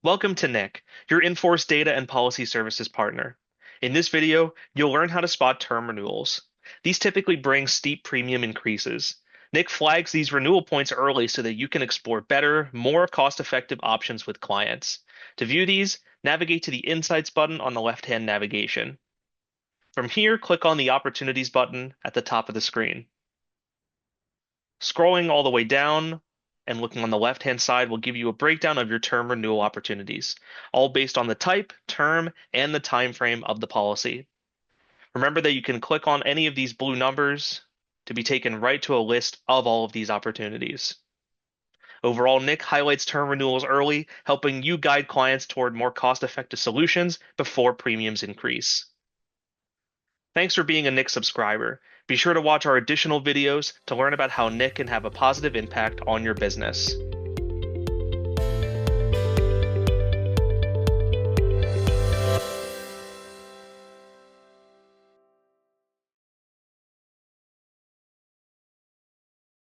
Welcome to NIC, your in-force data and policy services partner. In this video, you'll learn how to spot term renewals. These typically bring steep premium increases. NIC flags these renewal points early so that you can explore better, more cost-effective options with clients. To view these, navigate to the Insights button on the left-hand navigation. From here, click on the Opportunities button at the top of the screen. Scrolling all the way down and looking on the left-hand side will give you a breakdown of your term renewal opportunities, all based on the type, term, and the time frame of the policy. Remember that you can click on any of these blue numbers to be taken right to a list of all of these opportunities. Overall, NIC highlights term renewals early, helping you guide clients toward more cost-effective solutions before premiums increase. Thanks for being a NIC subscriber. Be sure to watch our additional videos to learn about how NIC can have a positive impact on your business.